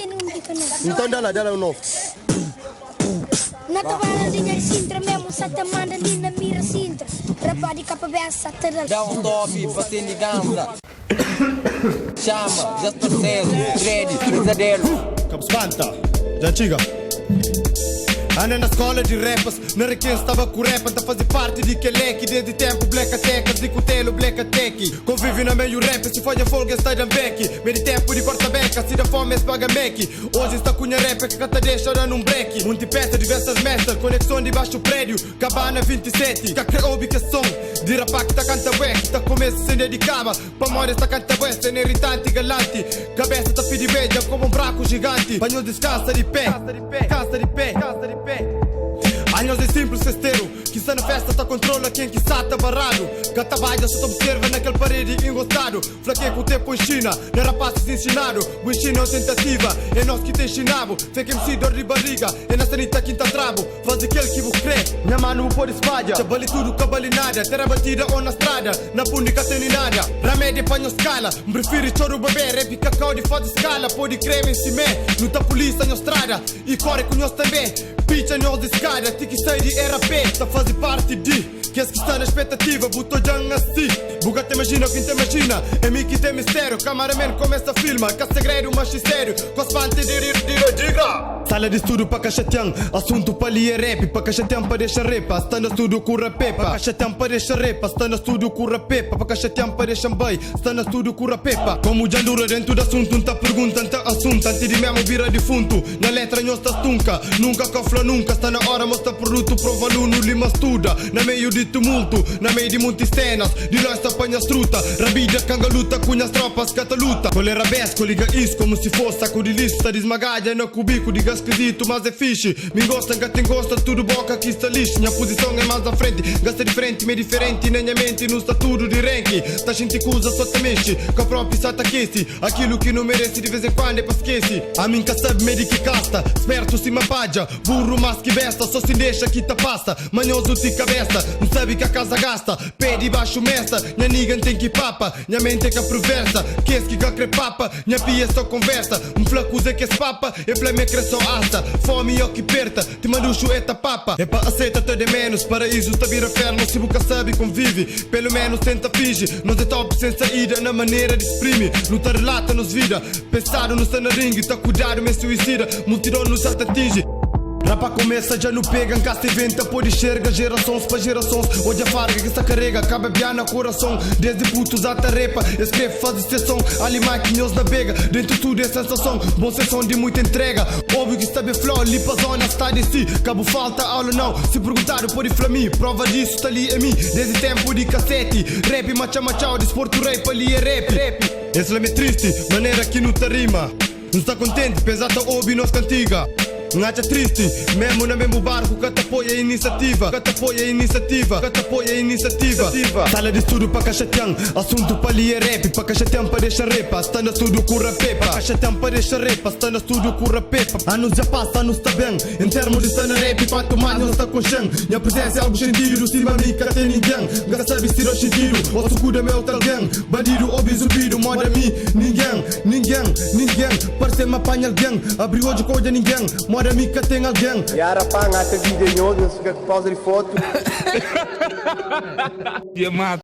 tem um bico não. Então dela o novo. Na tabela linha de Sintra mesmo, só te manda ali na mira Sintra. Rapa de capa beça, terá. Dá um top, batendo de gamba. Chama, just parceiro, grande, pesadelo. Cabo espanta, já chega. Anda na escola de rappers, na requiem estava com rap, a fazer parte de que leque, desde tempo black tecas, de cutelo black tech. Convive na meio rap, se foi a folga está de beck. Meio tempo de corta beca, se da fome paga mec. Hoje está cunha rap, que cata deixa dar num break. Multipeça, diversas mestas, conexão de baixo prédio. Cabana 27, que criou que som. De rapá que tá canta ué, que tá começa sem dedicava. Pamora está canta ué, sem irritante galante. Cabeça tá pedi média como um braco gigante. Panho descansa de pé, cansa de pé. Anos é simples festeiro, que está na festa tá controla quem que está barrado. Gata baida só te observa naquele parede engostado. Flaquei com o tempo em China, não era rapazes ensinado. O ensino é tentativa, é nós que te ensinamos. Fake MC dor de barriga, é na sanita quinta trabo. Faz aquele que vos crê, minha mano não pode espalha. Chabali tudo, cabali nada, terra batida ou na estrada. Na púnica tem nada, remédio panho escala. Prefiro choro bebê, rap cacau de foda escala. Pode crer em cima, não tá polícia na estrada. E corre com nós também, picha nós de escada. Que sai de RP, tá fazendo parte de que es que está na expectativa, botou já assim. Buga te imagina, quem te imagina. É mim que tem mistério, cameraman começa a filmar. Que segredo, magistério, com as pantes de diga. Sala de estudo para cachateão, assunto para ali é rap. Para cachateão para deixar repa, está no estudo com rapepa. Para cachateão para deixar repa, está no estudo com rapepa. Para cachateão para deixar bem, está no estudo com rapepa. Como já dura dentro do assunto, não tá perguntando tá assunto. Antes de mesmo vira defunto, na letra não está tunca. Nunca cofla nunca, está na hora mostra produto. Prova aluno, lima estuda, na meio de tumulto, na meio de muitas cenas. De nós se apanha truta, rabida, canga luta, cunhas tropas, cata luta. Cole rabesco, liga isso como se fosse saco de lista. Desmagada no cubico, diga esquisito, mas é fixe. Me gosta, que tem gosta, tudo boca que está lixo. Minha posição é mais à frente, gasta diferente, meio diferente. Na minha mente não está tudo de ranking. Tá gente que usa, só te mexe, com a própria sata aquece. Aquilo que não merece de vez em quando é pra esquece. A mim que sabe meio que casta, esperto se me paja. Burro mas que besta, só se deixa que tá pasta. Manhoso de cabeça, não sabe que a casa gasta. Pé de baixo mesta, minha niga tem que papa. Minha mente é que perversa, que es que crepapa. Minha pia só conversa, flaco é que es papa. E flame cresce só asa, fome o que perta. Te manducho é papa. É pra aceita até de menos, paraíso tá vira fermo. Se boca sabe convive, pelo menos tenta fingir. Nós é top sem saída na maneira de exprimir. Luta relata nos vida, pensado no está ringue. Tá cuidado, me suicida, multidão nos atinge. Rapa começa já não pega, cá se inventa, pode enxerga gerações para gerações. Hoje a farga que está carrega, cabe bem no coração. Desde putos até repa, escreve, faz exceção. Ali máquinas na bega, dentro tudo é sensação. Bom sessão de muita entrega, óbvio que está bem flow. Lipa zona, está de si, cabo falta aula não. Se perguntaram pode flamir, prova disso está ali em mim. Desde tempo de cassete, rap macha machao, desporto rap ali é rap. Esse é triste, maneira que não te rima. Não está contente, pesada ouve nós cantiga. Não acha triste, mesmo no mesmo barco. Que te apoia a iniciativa, que te apoia a iniciativa, que te apoia a iniciativa. Sala de estudo para cachateão, assunto para ali é rap. Para cachateão para deixar repa, está no estudo com rapepa. Cachateão para deixar repa, está no estudo com rapepa. Anos já passa, anos está bem. Em termos de estar na rap, quanto mais não está com chão. Minha presença é algo sentido, cima de mim tem ninguém. Gasta sabe se não sentido, o suco da meu talguém. Bandido ou bizubido, moda mim, ninguém. Parece me apanha alguém, abriu hoje coisa ninguém. Moda mim que tem alguém. Yara panga até vídeo em outro, pausa de foto. E mata.